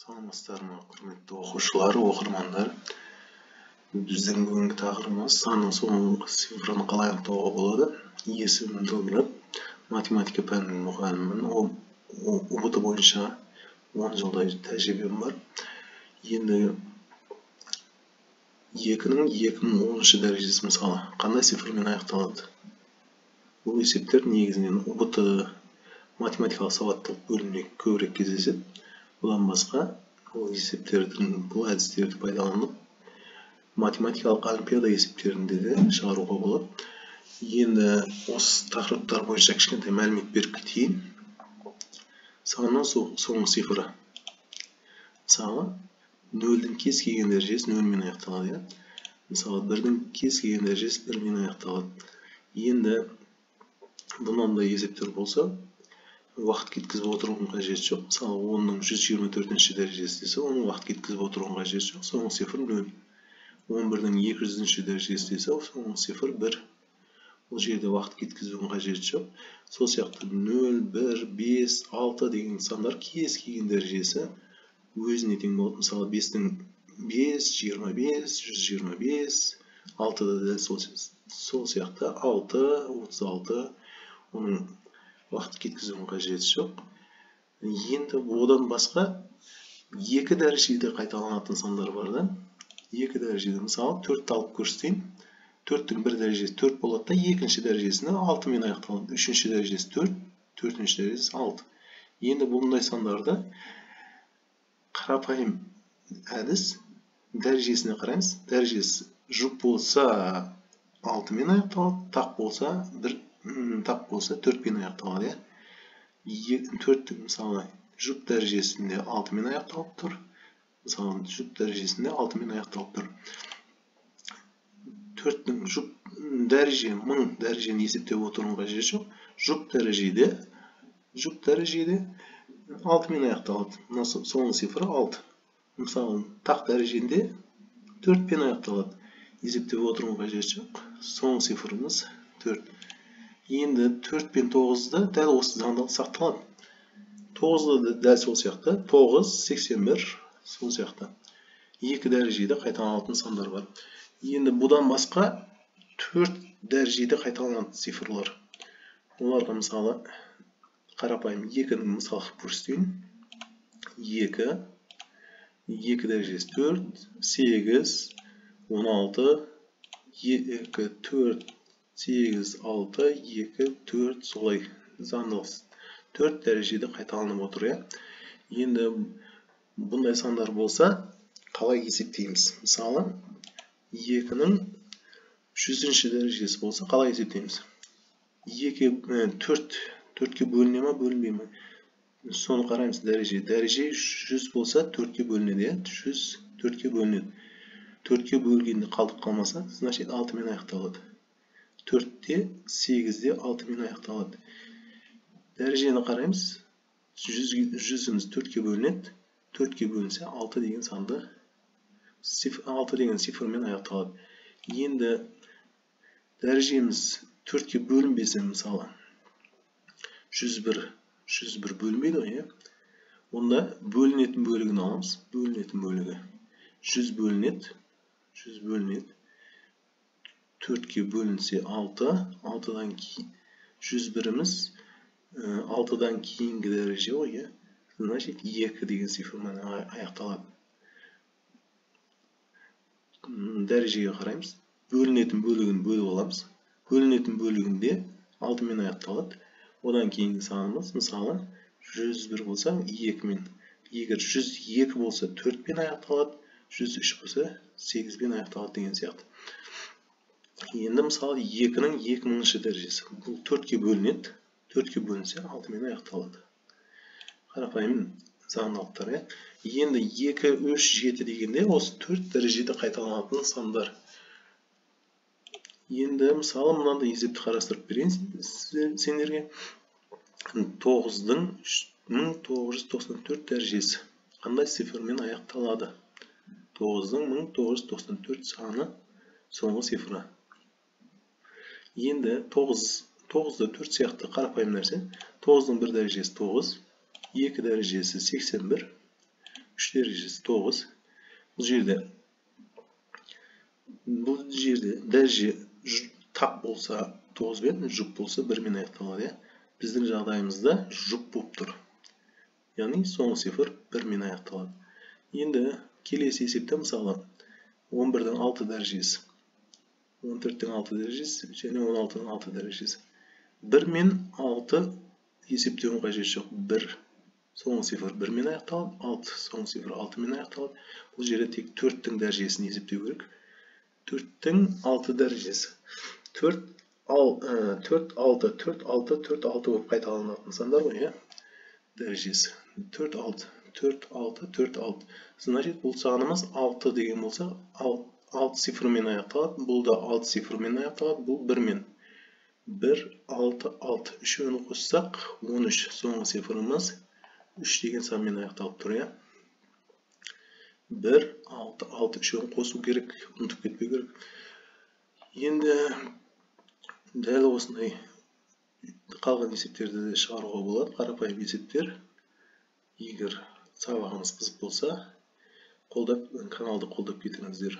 Саламатсыздарбы, құрметті оқушылар, оқырмандар. Біздің бүгінгі тақырыбымыз санның соңғы цифраны қалай анықтауға болады. Есімім Добров, математика пәнінің мұғалімімін. УБТ бойынша 10 жылдай тәжірибем бар. Енді 2-ның 2010 дәрежесі мысалы қандай цифрмен аяқталады? Бұл есептер негізінен УБТ математикалық сауаттылық бөлімінде көбірек кездеседі. Бұдан басқа бұл есептердің бұл әдістерді пайдаланып математикалық олимпиада есептерінде де шығаруға болады. Енді осы тақырыптар бойынша кішкентай мәлімет беріп кетейін. Санның соңғы цифры. Мысалы, 0-дің кез келген дәрежесі 0-мен аяқталады. Мысалы, 1-дің кез келген дәрежесі 1-мен аяқталады. Енді бұндай есептер болса, уақыт кеткізіп отырудың қажеті жоқ. Мысалы, 10-ның 124-ші дәрежесі десе, оның уақыт кеткізіп отырудың қажеті жоқ. Соңғы цифр 0. 11-дің 200-ші дәрежесі десе, соңғы цифр 1. Бұл жерде уақыт кеткізудің қажеті жоқ. Сол сияқты 0, 1, 5, 6 деген сандар кез келген дәрежесі өзіне тең болады. Мысалы, 5-дің 5, 25, 125, 6-да да сол сияқты 6, 36, оның уақыт кеткізудің қажеті жоқ. Енді одан басқа 2 дәрежеде қайталанатын сандар бар да. 2 дәрежеде, мысалы, 4-ті алып көрсетейін. 4-тің 1 дәрежесі 4 болады да, 2-ші дәрежесінде 6-мен аяқталады. 3-ші дәрежесі 4, 4-ші дәрежесі 6. Енді бұндай сандарды қарапайым әдіс дәрежесіне қараймыз. Дәрежесі жұп болса 6-мен аяқталады, тақ болса 4-мен аяқталады. 4-тің мысалы жұп дәрежесінде 6-мен аяқталып тұр. Мысалы, жұп дәрежесінде 6-мен аяқталып тұр. 4-тің жұп дәреже 1000 дәрежені есептеп отырудың қажеті жоқ. Жұп дәрежеде 6-мен аяқталады. Соңғы цифры 6. Мысалы, тақ дәрежеде 4-пен аяқталады. Есептеп отырудың қажеті жоқ. Соңғы цифрымыз 4. Енді 4 пен 9-да дәл осы заңдылық сақталады. 9-да дәл сол сияқты, 9, 81, сол сияқты. 2 дәрежеде қайталанатын сандар бар. Енді бұдан басқа 4 дәрежеде қайталанатын цифрлар. Оларға мысалы қарапайым 2-ні мысалы көрсетейін. 2 дәрежесі 4, 8, 16, 2, 4, 8, 6, 2, 4, солай заңдылық 4 дәрежеде қайталанып отыр. Енді бұндай сандар болса, қалай есептейміз? Мысалы, 2-ның 100-ші дәрежесі болса, қалай есептейміз? 4-ке бөліне ма, бөлінбей ме? Соны қараймыз дәреже. Дәреже 100 болса, 4-ке бөлінеді. 100 4-ке бөлінеді. 4-ке бөлгенде қалдық қалмаса, значит 6-мен аяқталады. 4-те 8-де 6-мен аяқталады. Дәрежені қараймыз. 100-іміз 4-ке бөлінеді. 4-ке бөлінсе 6 деген санды 6 деген цифрмен аяқталады. Енді дәрежеміз 4-ке бөлінбесе, мысалы 101 бөлінбейді ғой, онда бөлінетін бөлігін аламыз. Бөлінетін бөлігі 100 бөлінеді. 4-ке бөлінсе 6, 6-дан кейін 101-іміз 6-дан кейінгі дәреже ғой, значит 2 деген цифрмен аяқталады. Дәрежеге қараймыз. Бөлінетін бөлігін бөліп аламыз. Бөлінетін бөлігінде 6-мен аяқталады. Одан кейінгі санымыз, мысалы 101 болса 2-мен. Егер 102 болса 4-пен аяқталады, 103 болса 8-пен аяқталады деген сияқты. Енді мысалы 2-ның 2000-ші дәрежесі. Бұл 4-ке бөлінеді. 4-ке бөлінсе 6-мен аяқталады. Қарапайым заңдылықтар. Енді 2, 3, 7 дегенде осы 4 дәрежеде қайталанатын сандар. Енді мысалы мынандай есепті қарастырып берейін сендерге. 9-ның 1994 дәрежесі қандай цифрмен аяқталады? 9-ның 1994 саны соңғы цифры. Енді 9-да 4 сияқты қарапайым нәрсе. 9-ның 1 дәрежесі 9, 2 дәрежесі 81, 3 дәрежесі 9. Бұл жерде дәреже тақ болса 9 бен, жұп болса 1 мен аяқталады. Біздің жағдайымызда жұп болып тұр. Яғни соңғы цифр 1 мен аяқталады. Енді келесі есепте мысалы 11-дің 6 дәрежесі, 14-дің 6 дәрежесі және 16-ның 6 дәрежесі. 1 мен 6 есептеуін қажет жоқ. 1 соңғы цифр 1 мен аяқталады, 6 соңғы цифр 6 мен аяқталады. Бұл жерде тек 4-тің дәрежесін есептеу керек. 4-тің 6 дәрежесі. 4, 6 болып қайталанатын сандар ғой, дәрежесі. 4, 6. Значит, бұл санымыз 6 деген болса, 6 цифрмен аяқталады. Бұл да 6 цифрмен аяқталады. Бұл 1 мен. 1, 6, 6. Үшеуін қоссақ, 13. Соңғы цифрымыз 3 деген санмен аяқталып тұр, 1, 6, 6. Үшеуін қосу керек, ұмытып кетпеу керек. Енді дәл осындай қалған есептерді де шығаруға болады. Қарапайым есептер. Егер сабағымыз қызық болса, каналды қолдап кетіңіздер.